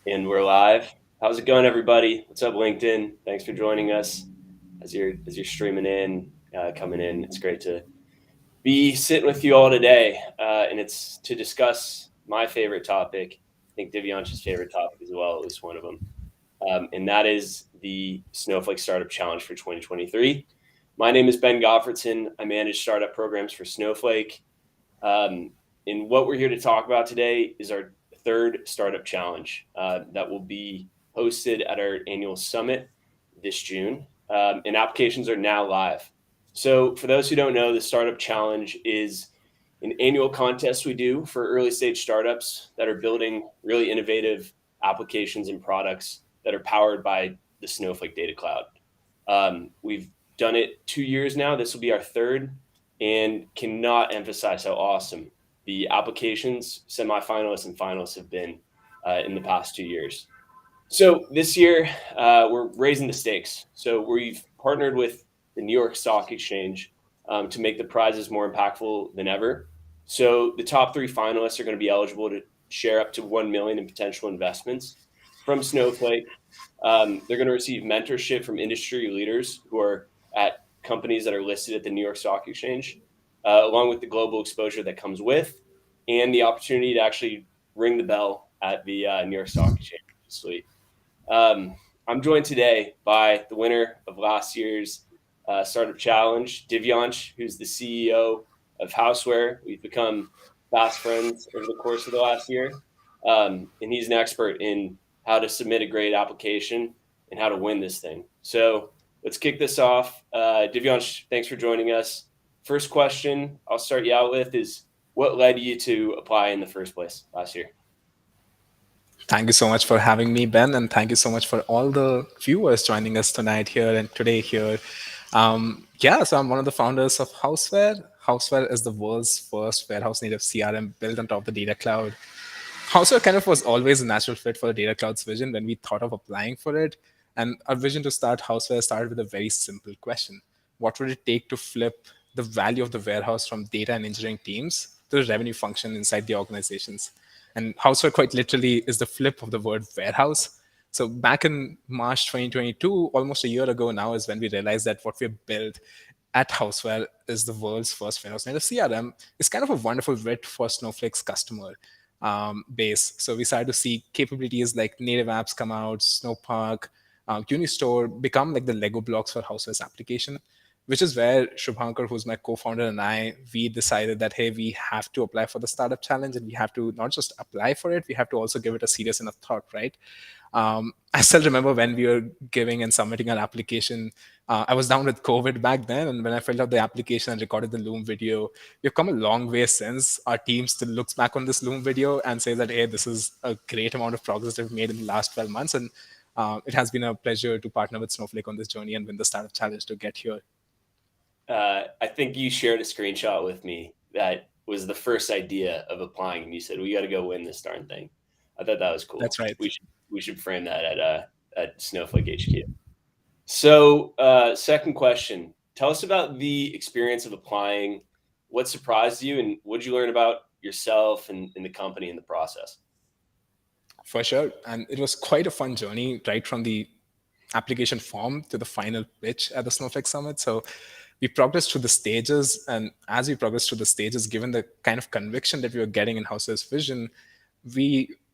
And we're live. How's it going, everybody? What's up, LinkedIn? Thanks for joining us as you're streaming in, coming in. It's great to be sitting with you all today, and it's to discuss my favorite topic. I think Divyansh's favorite topic as well, at least one of them, and that is the Snowflake Startup Challenge for 2023. My name is Ben Goffredson. I manage startup programs for Snowflake. Um, and what we're here to talk about today is our third startup challenge that will be hosted at our annual summit this June. And applications are now live. So, for those who don't know, the Startup Challenge is an annual contest we do for early stage startups that are building really innovative applications and products that are powered by the Snowflake Data Cloud. We've done it 2 years now. This will be our third, and cannot emphasize how awesome the applications, semifinalists, and finalists have been in the past 2 years. So this year, we're raising the stakes. So we've partnered with the New York Stock Exchange to make the prizes more impactful than ever. So the top three finalists are going to be eligible to share up to 1 million in potential investments from Snowflake. They're going to receive mentorship from industry leaders who are at companies that are listed at the New York Stock Exchange, along with the global exposure that comes with, and the opportunity to actually ring the bell at the New York Stock Exchange. Sweet. Um, I'm joined today by the winner of last year's Startup Challenge, Divyansh, who's the CEO of Houseware. We've become fast friends over the course of the last year. And he's an expert in how to submit a great application and how to win this thing. So let's kick this off. Divyansh, thanks for joining us. First question I'll start you out with is, what led you to apply in the first place last year? Thank you so much for having me, Ben, and thank you so much for all the viewers joining us tonight here and today here. So I'm one of the founders of Houseware. Houseware is the world's first warehouse native CRM built on top of the data cloud. Houseware kind of was always a natural fit for the data cloud's vision when we thought of applying for it. And our vision to start Houseware started with a very simple question: what would it take to flip the value of the warehouse from data and engineering teams to the revenue function inside the organizations? And Houseware quite literally is the flip of the word warehouse. So back in March 2022, almost a year ago now, is when we realized that what we built at Houseware is the world's first warehouse native CRM. It's kind of a wonderful fit for Snowflake's customer base. So we started to see capabilities like native apps come out, Snowpark, Unistore become like the Lego blocks for Houseware's application, which is where Shubhankar, who's my co-founder, and we decided that, hey, we have to apply for the startup challenge, and we have to not just apply for it, we have to also give it a serious enough thought, right? I still remember when we were giving and submitting our application. I was down with COVID back then, and when I filled out the application and recorded the Loom video, we've come a long way since. Our team still looks back on this Loom video and says that, hey, this is a great amount of progress that we've made in the last 12 months. And it has been a pleasure to partner with Snowflake on this journey and win the startup challenge to get here. I think you shared a screenshot with me that was the first idea of applying, and you said we got to go win this darn thing. I thought that was cool. That's right. We should frame that at Snowflake HQ. So, second question: tell us about the experience of applying. What surprised you, and what did you learn about yourself and the company in the process? For sure. And it was quite a fun journey, right from the application form to the final pitch at the Snowflake Summit. So we progressed through the stages. And as we progressed through the stages, given the kind of conviction that we were getting in House's vision,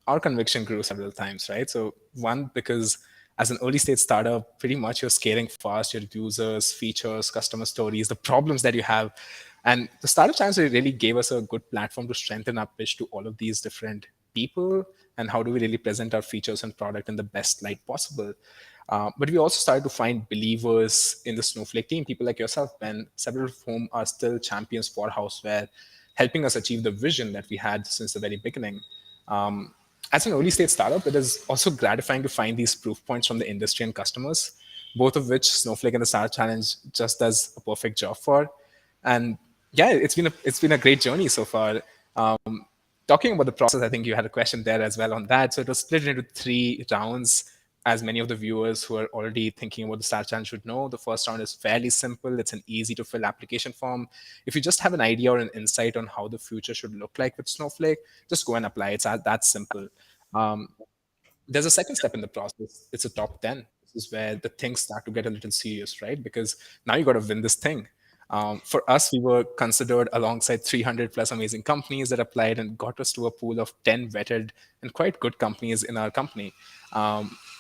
our conviction grew several times, right? So one, because as an early stage startup, pretty much you're scaling fast, your users, features, customer stories, the problems that you have. And the startup challenge really gave us a good platform to strengthen our pitch to all of these different people, and how do we really present our features and product in the best light possible. But we also started to find believers in the Snowflake team, people like yourself, Ben, several of whom are still champions for Houseware, helping us achieve the vision that we had since the very beginning. As an early stage startup, it is also gratifying to find these proof points from the industry and customers, both of which Snowflake and the Startup Challenge just does a perfect job for. And yeah, it's been a great journey so far. Talking about the process, I think you had a question there as well on that. So it was split into 3 rounds, as many of the viewers who are already thinking about the Star Challenge should know. The first round is fairly simple. It's an easy to fill application form. If you just have an idea or an insight on how the future should look like with Snowflake, just go and apply. It's that simple. Um, There's a second step in the process. It's a top 10. This is where the things start to get a little serious, right? Because now you got to win this thing. For us, we were considered alongside 300 plus amazing companies that applied and got us to a pool of 10 vetted and quite good companies in our company.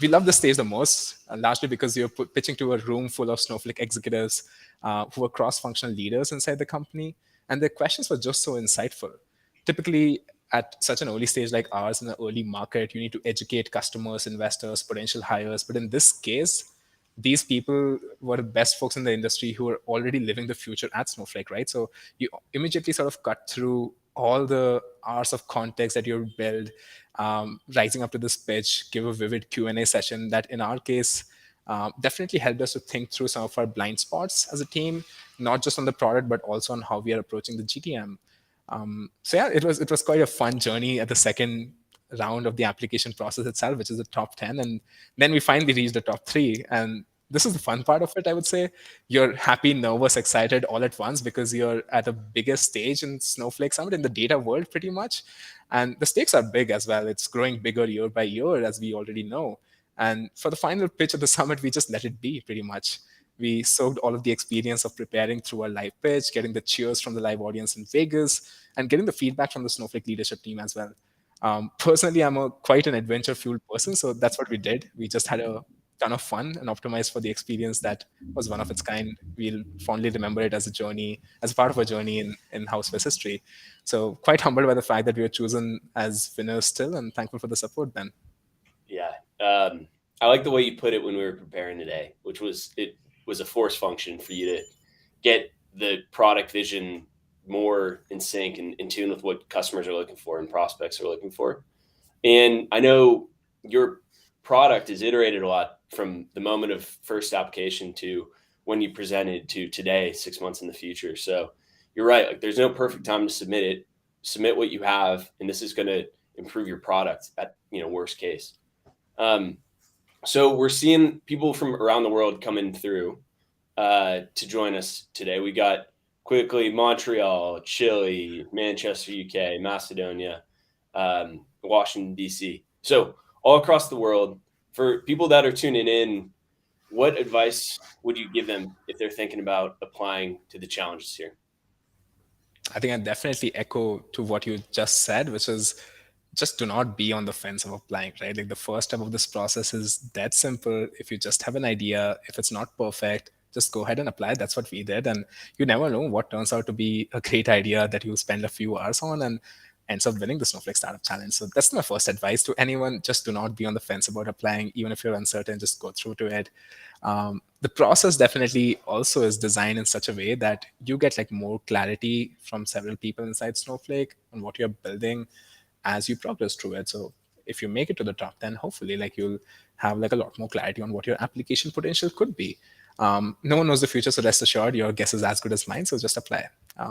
We love the stage the most, largely because you're pitching to a room full of Snowflake executives who were cross functional leaders inside the company. And their questions were just so insightful. Typically, at such an early stage like ours in the early market, you need to educate customers, investors, potential hires. But in this case, these people were the best folks in the industry who were already living the future at Snowflake, right? So you immediately sort of cut through all the hours of context that you build, rising up to this pitch, give a vivid Q&A session that in our case definitely helped us to think through some of our blind spots as a team, not just on the product, but also on how we are approaching the GTM. So yeah, it was quite a fun journey at the second round of the application process itself, which is the top 10, and then we finally reached the top three. And this is the fun part of it, I would say. You're happy, nervous, excited all at once because you're at a bigger stage in Snowflake Summit in the data world, pretty much, and the stakes are big as well. It's growing bigger year by year, as we already know. And for the final pitch of the summit, we just let it be, pretty much. We soaked all of the experience of preparing through our live pitch, getting the cheers from the live audience in Vegas, and getting the feedback from the Snowflake leadership team as well. Personally, I'm quite an adventure fueled person, so that's what we did. We just had a ton of fun and optimized for the experience that was one of its kind. We'll fondly remember it as a journey, as part of a journey in Houseware's history. So quite humbled by the fact that we were chosen as winners still, and thankful for the support, Ben. Yeah. I like the way you put it when we were preparing today, which was it was a force function for you to get the product vision more in sync and in tune with what customers are looking for and prospects are looking for. And I know your product is iterated a lot from the moment of first application to when you presented to today, 6 months in the future. So you're right. Like there's no perfect time to submit it. Submit what you have, and this is going to improve your product at worst case. Um, so we're seeing people from around the world coming through to join us today. We got quickly Montreal, Chile, Manchester, UK, Macedonia, Washington, D.C. So all across the world. For people that are tuning in, what advice would you give them if they're thinking about applying to the challenges here? I think I definitely echo to what you just said, which is just do not be on the fence of applying, right? Like the first step of this process is that simple. If you just have an idea, if it's not perfect, just go ahead and apply. That's what we did. And you never know what turns out to be a great idea that you spend a few hours on and ends up winning the Snowflake Startup Challenge. So that's my first advice to anyone. Just do not be on the fence about applying. Even if you're uncertain, just go through to it. The process definitely also is designed in such a way that you get like more clarity from several people inside Snowflake on what you're building as you progress through it. So if you make it to the top 10, hopefully like you'll have like a lot more clarity on what your application potential could be. No one knows the future, so rest assured your guess is as good as mine. So just apply.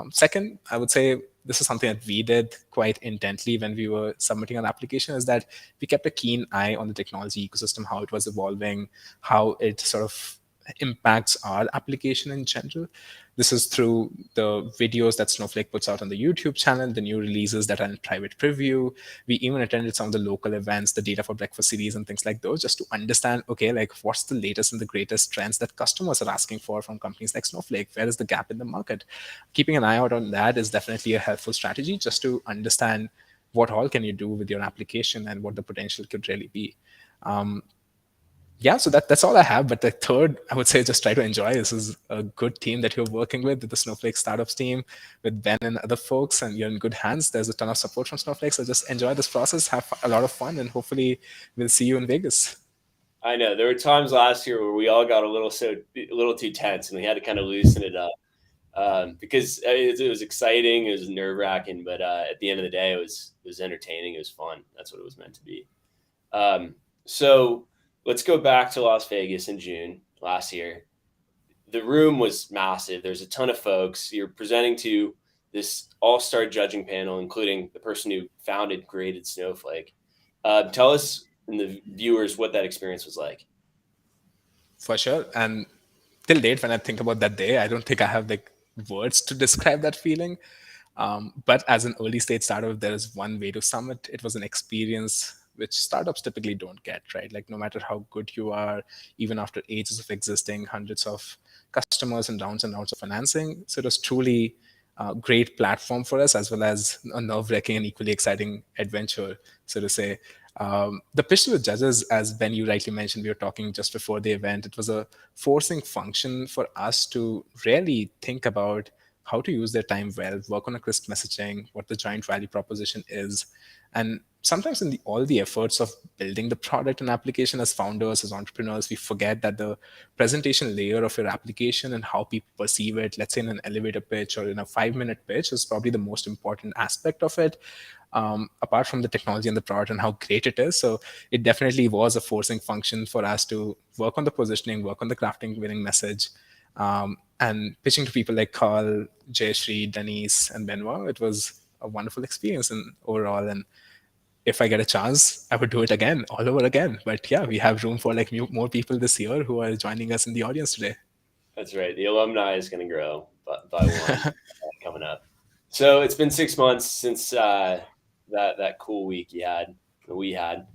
Second, I would say this is something that we did quite intently when we were submitting an application, is that we kept a keen eye on the technology ecosystem, how it was evolving, how it sort of impacts our application in general. This is through the videos that Snowflake puts out on the YouTube channel, the new releases that are in private preview. We even attended some of the local events, the Data for Breakfast series, and things like those, just to understand, okay, like what's the latest and the greatest trends that customers are asking for from companies like Snowflake? Where is the gap in the market? Keeping an eye out on that is definitely a helpful strategy just to understand what all can you do with your application and what the potential could really be. Yeah, so that's all I have. But the third, I would say, just try to enjoy. This is a good team that you're working with the Snowflake Startups team, with Ben and other folks, and you're in good hands. There's a ton of support from Snowflake, so just enjoy this process, have a lot of fun, and hopefully we'll see you in Vegas. I know there were times last year where we all got a little too tense, and we had to kind of loosen it up because it was exciting, it was nerve wracking, but at the end of the day, it was entertaining, it was fun. That's what it was meant to be. So let's go back to Las Vegas in June last year. The room was massive. There's a ton of folks. You're presenting to this all-star judging panel, including the person who founded, created Snowflake. Tell us and the viewers what that experience was like. For sure. And till date, when I think about that day, I don't think I have like words to describe that feeling. But as an early stage startup, there is one way to sum it. It was an experience which startups typically don't get, right? Like no matter how good you are, even after ages of existing, hundreds of customers and rounds of financing. So it was truly a great platform for us, as well as a nerve-wracking and equally exciting adventure, so to say. The pitch to the judges, as Ben, you rightly mentioned, we were talking just before the event, it was a forcing function for us to really think about how to use their time well, work on a crisp messaging, what the giant value proposition is. And sometimes in all the efforts of building the product and application as founders, as entrepreneurs, we forget that the presentation layer of your application and how people perceive it, let's say in an elevator pitch or in a 5-minute pitch, is probably the most important aspect of it, apart from the technology and the product and how great it is. So it definitely was a forcing function for us to work on the positioning, work on the crafting winning message, and pitching to people like Carl, Jayashree, Denise, and Benoit. It was a wonderful experience and overall. And if I get a chance, I would do it again, all over again. But yeah, we have room for like more people this year who are joining us in the audience today. That's right. The alumni is going to grow by one coming up. So it's been 6 months since that cool week we had.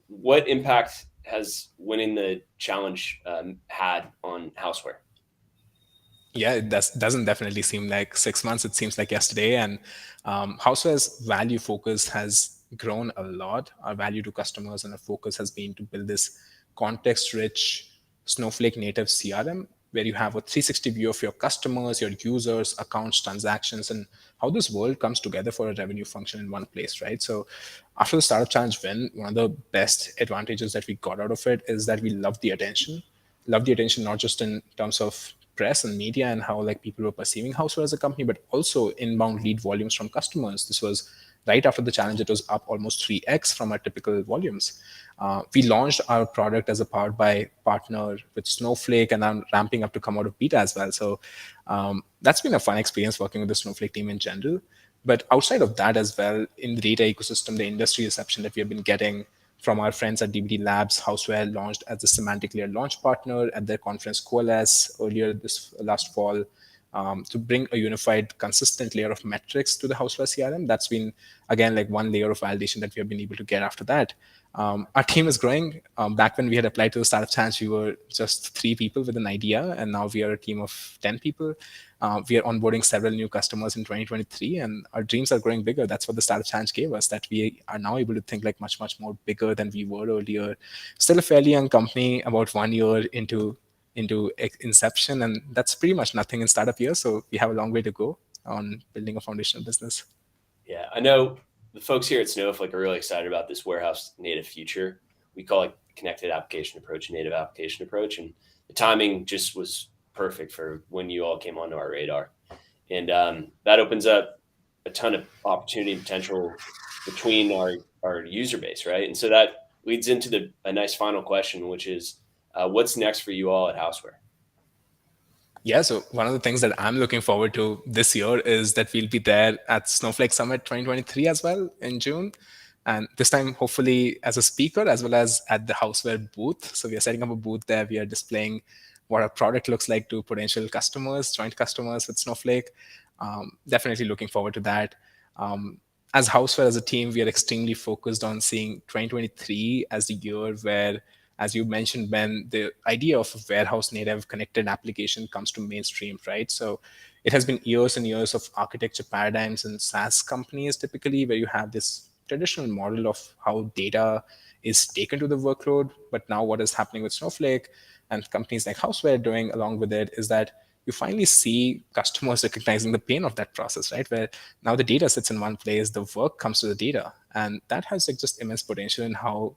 What impact has winning the challenge had on Houseware? Yeah, it doesn't definitely seem like 6 months. It seems like yesterday. And Houseware's value focus has grown a lot. Our value to customers and our focus has been to build this context-rich Snowflake native CRM where you have a 360 view of your customers, your users, accounts, transactions, and how this world comes together for a revenue function in one place, right? So after the startup challenge win, one of the best advantages that we got out of it is that we love the attention, not just in terms of press and media and how like people were perceiving Houseware as a company, but also inbound lead volumes from customers. This was right after the challenge. It was up almost 3x from our typical volumes. We launched our product as a powered by partner with Snowflake, and I'm ramping up to come out of beta as well. So that's been a fun experience working with the Snowflake team in general. But outside of that as well, in the data ecosystem, the industry reception that we have been getting from our friends at DBT Labs, Houseware launched as a semantic layer launch partner at their conference Coalesce earlier this last fall, to bring a unified, consistent layer of metrics to the Houseware CRM. That's been, again, like one layer of validation that we have been able to get after that. Our team is growing. Back when we had applied to the startup challenge, we were just 3 people with an idea, and now we are a team of 10 people. We are onboarding several new customers in 2023, and our dreams are growing bigger. That's what the startup challenge gave us, that we are now able to think like much, much more bigger than we were earlier. Still a fairly young company, about 1 year into inception, and that's pretty much nothing in startup years. So we have a long way to go on building a foundational business. Yeah, I know the folks here at Snowflake are really excited about this warehouse native future. We call it connected application approach, native application approach, and the timing just was perfect for when you all came onto our radar, and that opens up a ton of opportunity and potential between our user base, right? And so that leads into a nice final question, which is, what's next for you all at Houseware? Yeah, so one of the things that I'm looking forward to this year is that we'll be there at Snowflake Summit 2023 as well in June. And this time, hopefully, as a speaker as well as at the Houseware booth. So we are setting up a booth there. We are displaying what our product looks like to potential customers, joint customers with Snowflake. Definitely looking forward to that. As Houseware as a team, we are extremely focused on seeing 2023 as the year where, as you mentioned, Ben, the idea of a warehouse native connected application comes to mainstream, right? So it has been years and years of architecture paradigms in SaaS companies, typically, where you have this traditional model of how data is taken to the workload. But now what is happening with Snowflake and companies like Houseware doing along with it is that you finally see customers recognizing the pain of that process, right? Where now the data sits in one place, the work comes to the data. And that has like just immense potential in how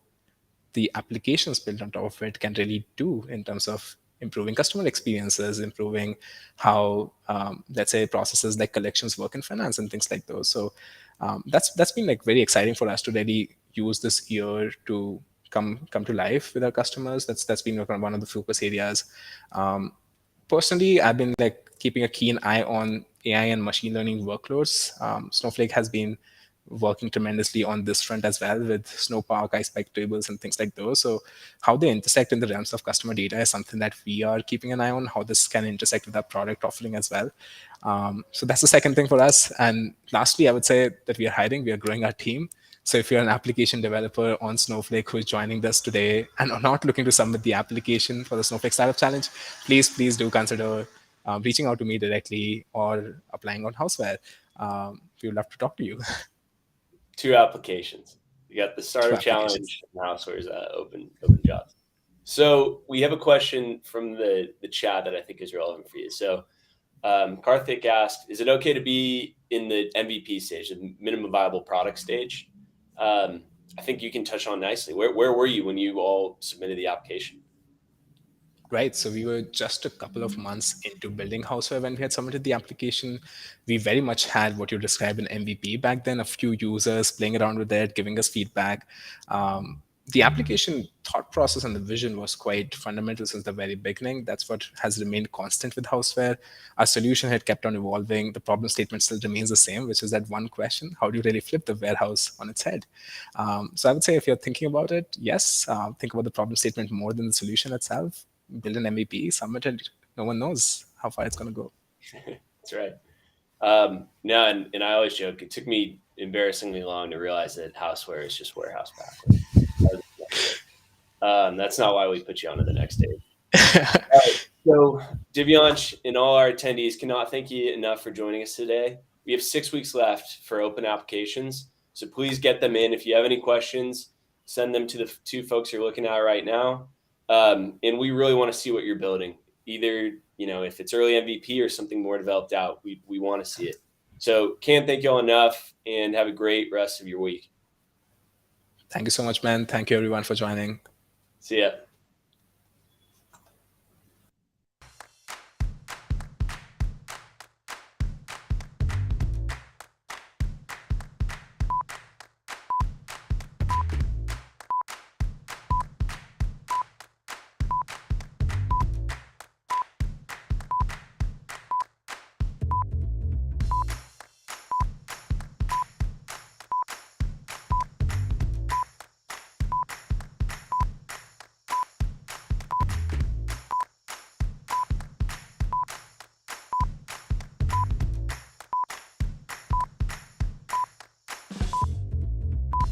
the applications built on top of it can really do in terms of improving customer experiences, improving how, let's say, processes like collections work in finance and things like those. So that's been like very exciting for us to really use this year to come to life with our customers. That's been one of the focus areas. Personally, I've been like keeping a keen eye on AI and machine learning workloads. Snowflake has been working tremendously on this front as well with Snowpark, iSpike tables, and things like those. So how they intersect in the realms of customer data is something that we are keeping an eye on, how this can intersect with our product offering as well. So that's the second thing for us. And lastly, I would say that we are hiring, we are growing our team. So if you're an application developer on Snowflake who is joining us today and are not looking to submit the application for the Snowflake Startup Challenge, please do consider reaching out to me directly or applying on Houseware. We would love to talk to you. Two applications. You got the Two startup applications. challenge and Houseware's open jobs. So we have a question from the chat that I think is relevant for you. So Karthik asked, is it okay to be in the MVP stage, the minimum viable product stage? I think you can touch on nicely. Where were you when you all submitted the application? Right. So we were just a couple of months into building Houseware when we had submitted the application. We very much had what you described an MVP back then, a few users playing around with it, giving us feedback. The application thought process and the vision was quite fundamental since the very beginning. That's what has remained constant with Houseware. Our solution had kept on evolving. The problem statement still remains the same, which is that one question: how do you really flip the warehouse on its head? So I would say if you're thinking about it, yes, think about the problem statement more than the solution itself. Build an MVP, submit it. No one knows how far it's going to go. That's right. No, and I always joke, it took me embarrassingly long to realize that Houseware is just warehouse backwards. That's not why we put you on to the next stage. All right. So, Divyansh and all our attendees cannot thank you enough for joining us today. We have 6 weeks left for open applications, so please get them in. If you have any questions, send them to the two folks you're looking at right now. And we really want to see what you're building. Either, if it's early MVP or something more developed out, we want to see it. So, can't thank you all enough, and have a great rest of your week. Thank you so much, man. Thank you, everyone, for joining. See ya.